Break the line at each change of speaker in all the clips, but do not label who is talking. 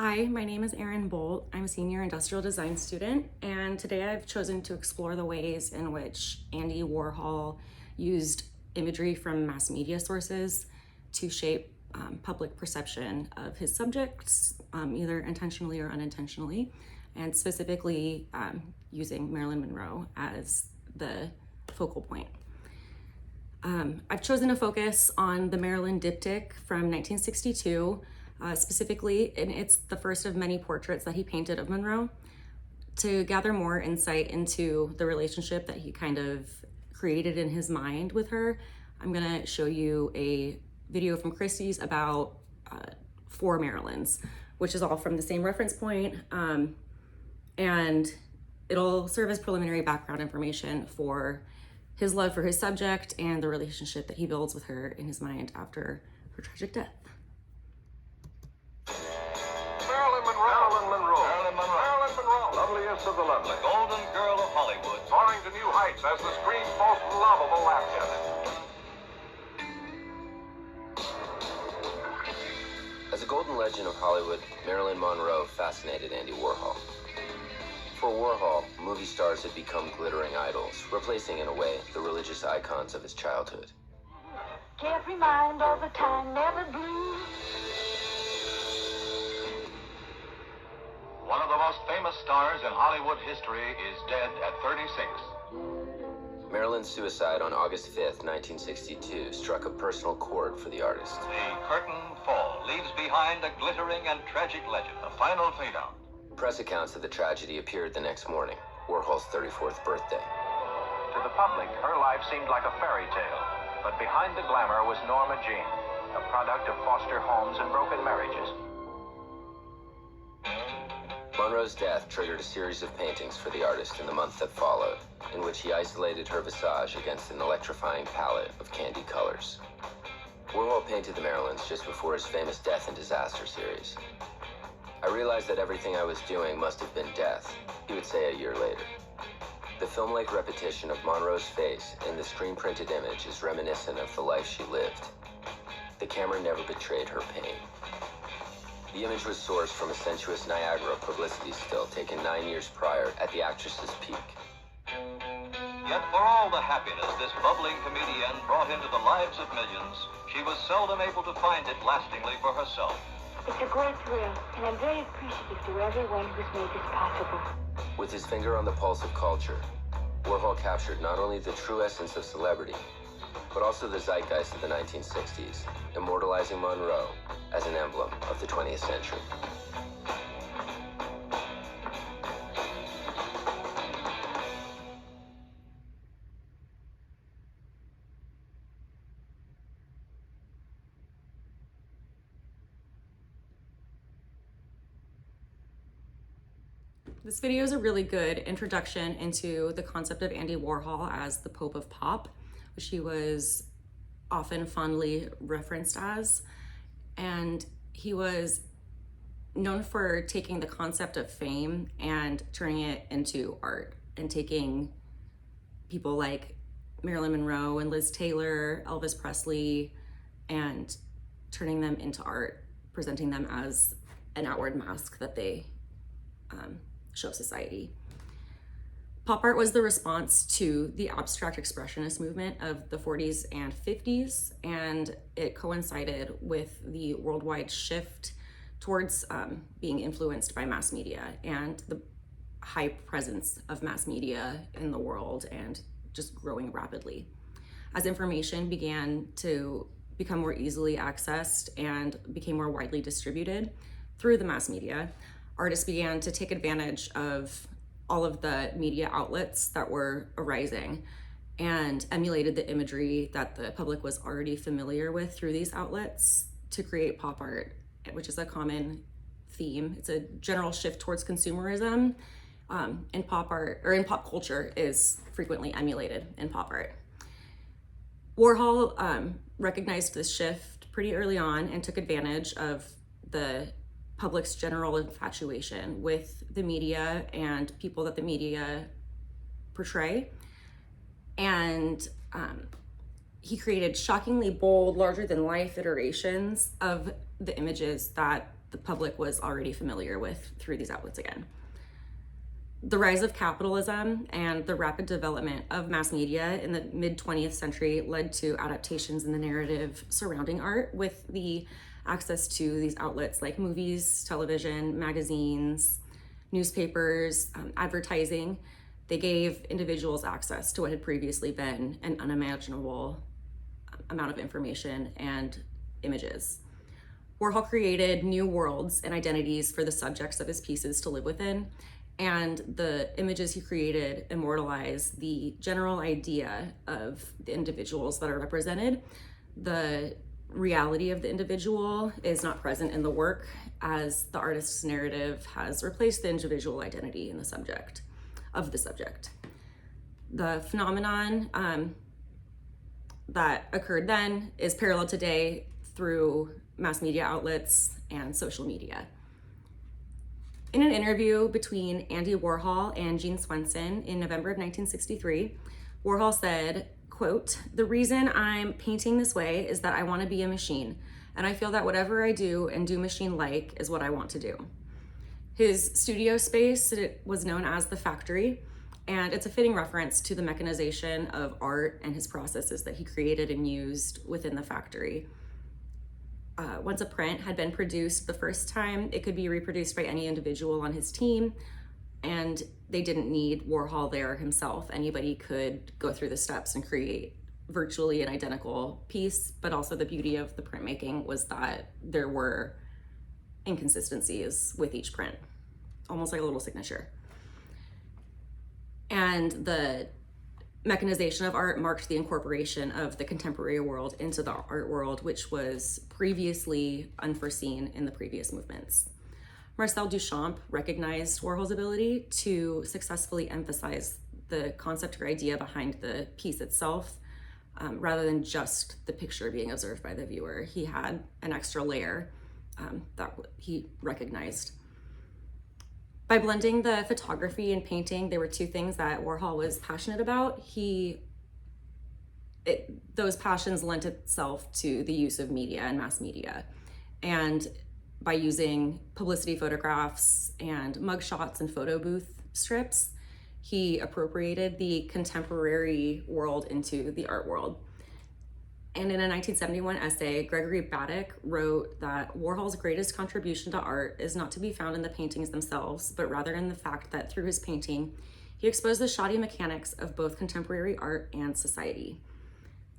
Hi, my name is Erin Bolt. I'm a senior industrial design student, and today I've chosen to explore the ways in which Andy Warhol used imagery from mass media sources to shape public perception of his subjects, either intentionally or unintentionally, and specifically using Marilyn Monroe as the focal point. I've chosen to focus on the Marilyn diptych from 1962, specifically, and it's the first of many portraits that he painted of Monroe, to gather more insight into the relationship that he kind of created in his mind with her. I'm gonna show you a video from Christie's about 4 Marilyns, which is all from the same reference point, and it'll serve as preliminary background information for his love for his subject and the relationship that he builds with her in his mind after her tragic death.
Marilyn Monroe. Marilyn Monroe. Marilyn Monroe. Marilyn Monroe. Loveliest of the lovely.
The golden girl of Hollywood.
Soaring to new heights as the screen's most lovable actress.
As a golden legend of Hollywood, Marilyn Monroe fascinated Andy Warhol. For Warhol, movie stars had become glittering idols, replacing in a way the religious icons of his childhood.
Carefree mind all the time, never blue.
One of the most famous stars in Hollywood history is dead at 36.
Marilyn's suicide on August 5th, 1962, struck a personal chord for the artist.
The curtain fall leaves behind a glittering and tragic legend. A final fade out.
Press accounts of the tragedy appeared the next morning, Warhol's 34th birthday.
To the public, her life seemed like a fairy tale. But behind the glamour was Norma Jean, a product of foster homes and broken marriages.
Monroe's death triggered a series of paintings for the artist in the month that followed, in which he isolated her visage against an electrifying palette of candy colors. Warhol painted the Marilyns just before his famous Death and Disaster series. I realized that everything I was doing must have been death, he would say a year later. The film-like repetition of Monroe's face in the screen-printed image is reminiscent of the life she lived. The camera never betrayed her pain. The image was sourced from a sensuous Niagara publicity still taken 9 years prior at the actress's peak.
Yet for all the happiness this bubbling comedian brought into the lives of millions, she was seldom able to find it lastingly for herself.
It's a great thrill, and I'm very appreciative to everyone who's made this possible.
With his finger on the pulse of culture, Warhol captured not only the true essence of celebrity, but also the zeitgeist of the 1960s, immortalizing Monroe as an emblem of the 20th century.
This video is a really good introduction into the concept of Andy Warhol as the Pope of Pop, which he was often fondly referenced as. And he was known for taking the concept of fame and turning it into art, and taking people like Marilyn Monroe and Liz Taylor, Elvis Presley, and turning them into art, presenting them as an outward mask that they show society. Pop art was the response to the abstract expressionist movement of the 40s and 50s, and it coincided with the worldwide shift towards being influenced by mass media and the high presence of mass media in the world, and just growing rapidly. As information began to become more easily accessed and became more widely distributed through the mass media, artists began to take advantage of all of the media outlets that were arising and emulated the imagery that the public was already familiar with through these outlets to create pop art, which is a common theme. It's a general shift towards consumerism in pop art, or in pop culture, is frequently emulated in pop art. Warhol recognized this shift pretty early on and took advantage of the public's general infatuation with the media and people that the media portray. And he created shockingly bold, larger than life iterations of the images that the public was already familiar with through these outlets again. The rise of capitalism and the rapid development of mass media in the mid-20th century led to adaptations in the narrative surrounding art, with the access to these outlets like movies, television, magazines, newspapers, advertising. They gave individuals access to what had previously been an unimaginable amount of information and images. Warhol created new worlds and identities for the subjects of his pieces to live within, and the images he created immortalize the general idea of the individuals that are represented. The reality of the individual is not present in the work, as the artist's narrative has replaced the individual identity in the subject. The phenomenon that occurred then is parallel today through mass media outlets and social media. In an interview between Andy Warhol and Gene Swenson in November of 1963, Warhol said, quote, "The reason I'm painting this way is that I want to be a machine, and I feel that whatever I do and do machine-like is what I want to do." His studio space was known as the Factory, and it's a fitting reference to the mechanization of art and his processes that he created and used within the factory. Once a print had been produced the first time, it could be reproduced by any individual on his team, and they didn't need Warhol there himself. Anybody could go through the steps and create virtually an identical piece, but also the beauty of the printmaking was that there were inconsistencies with each print, almost like a little signature. And the mechanization of art marked the incorporation of the contemporary world into the art world, which was previously unforeseen in the previous movements. Marcel Duchamp recognized Warhol's ability to successfully emphasize the concept or idea behind the piece itself, rather than just the picture being observed by the viewer. He had an extra layer that he recognized. By blending the photography and painting, there were two things that Warhol was passionate about. Those passions lent itself to the use of media and mass media. And by using publicity photographs and mugshots and photo booth strips, he appropriated the contemporary world into the art world. And in a 1971 essay, Gregory Baddock wrote that Warhol's greatest contribution to art is not to be found in the paintings themselves, but rather in the fact that through his painting, he exposed the shoddy mechanics of both contemporary art and society.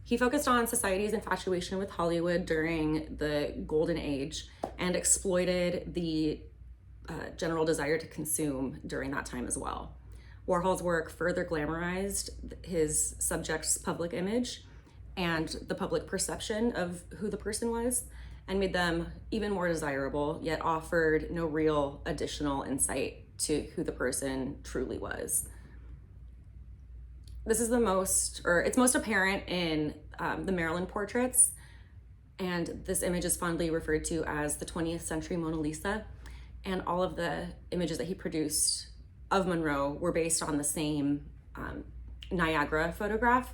He focused on society's infatuation with Hollywood during the Golden Age and exploited the general desire to consume during that time as well. Warhol's work further glamorized his subject's public image and the public perception of who the person was, and made them even more desirable, yet offered no real additional insight to who the person truly was. This is it's most apparent in the Marilyn portraits, and this image is fondly referred to as the 20th century Mona Lisa, and all of the images that he produced of Monroe were based on the same Niagara photograph,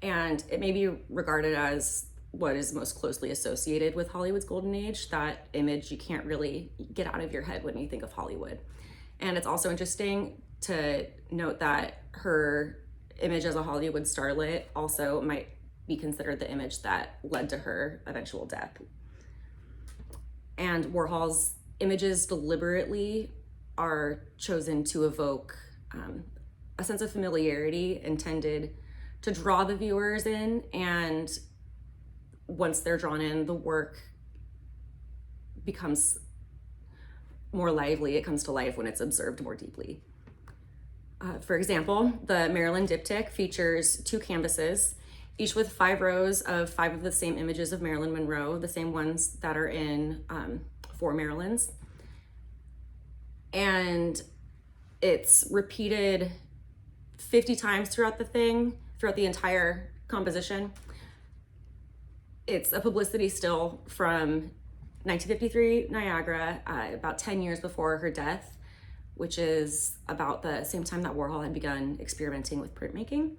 and it may be regarded as what is most closely associated with Hollywood's golden age. That image you can't really get out of your head when you think of Hollywood. And it's also interesting to note that her image as a Hollywood starlet also might be considered the image that led to her eventual death. And Warhol's images deliberately are chosen to evoke a sense of familiarity intended to draw the viewers in, and once they're drawn in, the work becomes more lively. It comes to life when it's observed more deeply. For example, the Maryland diptych features 2 canvases, each with 5 rows of 5 of the same images of Marilyn Monroe, the same ones that are in 4 Marilyns. And it's repeated 50 times throughout the entire composition. It's a publicity still from 1953 Niagara, about 10 years before her death, which is about the same time that Warhol had begun experimenting with printmaking.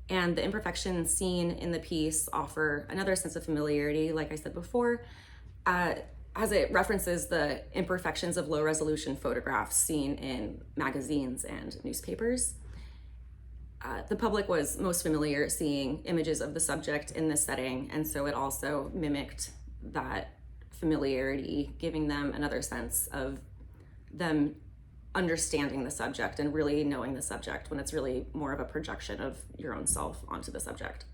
And the imperfections seen in the piece offer another sense of familiarity, like I said before, as it references the imperfections of low-resolution photographs seen in magazines and newspapers. The public was most familiar seeing images of the subject in this setting, and so it also mimicked that familiarity, giving them another sense of them understanding the subject and really knowing the subject, when it's really more of a projection of your own self onto the subject.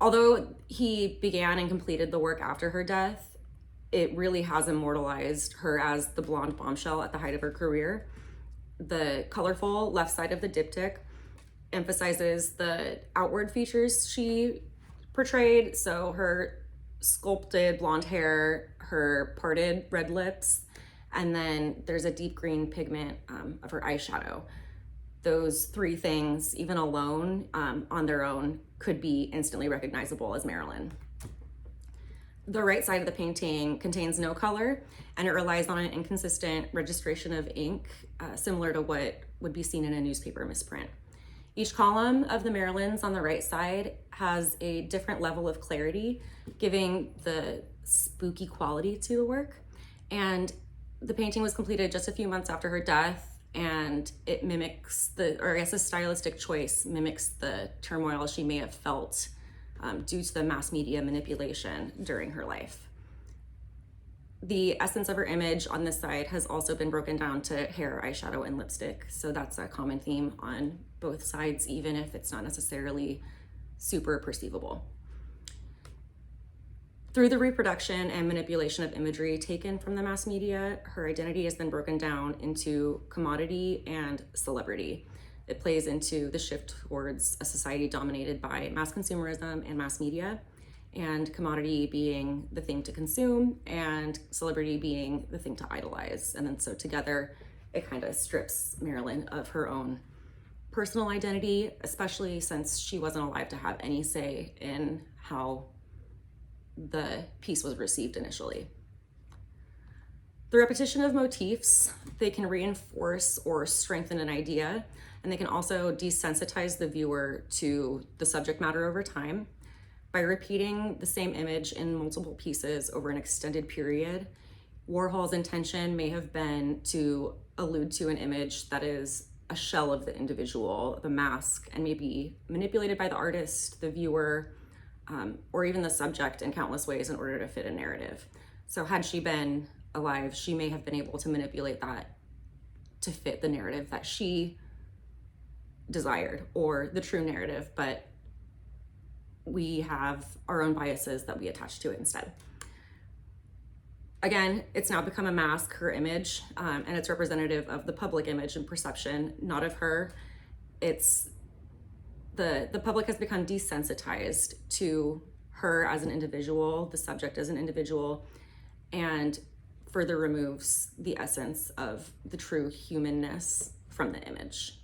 Although he began and completed the work after her death, it really has immortalized her as the blonde bombshell at the height of her career. The colorful left side of the diptych emphasizes the outward features she portrayed, so her sculpted blonde hair, her parted red lips, and then there's a deep green pigment of her eyeshadow. Those three things, even alone, on their own, could be instantly recognizable as Marilyn. The right side of the painting contains no color, and it relies on an inconsistent registration of ink, similar to what would be seen in a newspaper misprint. Each column of the Marilyns on the right side has a different level of clarity, giving the spooky quality to the work. And the painting was completed just a few months after her death, and it mimics the stylistic choice mimics the turmoil she may have felt due to the mass media manipulation during her life. The essence of her image on this side has also been broken down to hair, eyeshadow, and lipstick. So that's a common theme on both sides, even if it's not necessarily super perceivable. Through the reproduction and manipulation of imagery taken from the mass media, her identity has been broken down into commodity and celebrity. It plays into the shift towards a society dominated by mass consumerism and mass media, and commodity being the thing to consume and celebrity being the thing to idolize. And then so together, it kind of strips Marilyn of her own personal identity, especially since she wasn't alive to have any say in how the piece was received initially. The repetition of motifs, they can reinforce or strengthen an idea, and they can also desensitize the viewer to the subject matter over time. By repeating the same image in multiple pieces over an extended period, Warhol's intention may have been to allude to an image that is a shell of the individual, the mask, and may be manipulated by the artist, the viewer, or even the subject in countless ways in order to fit a narrative. So had she been alive, she may have been able to manipulate that to fit the narrative that she desired, or the true narrative, but we have our own biases that we attach to it instead. Again, it's now become a mask, her image, and it's representative of the public image and perception, not of her. It's the public has become desensitized to her as an individual, the subject as an individual, and further removes the essence of the true humanness from the image.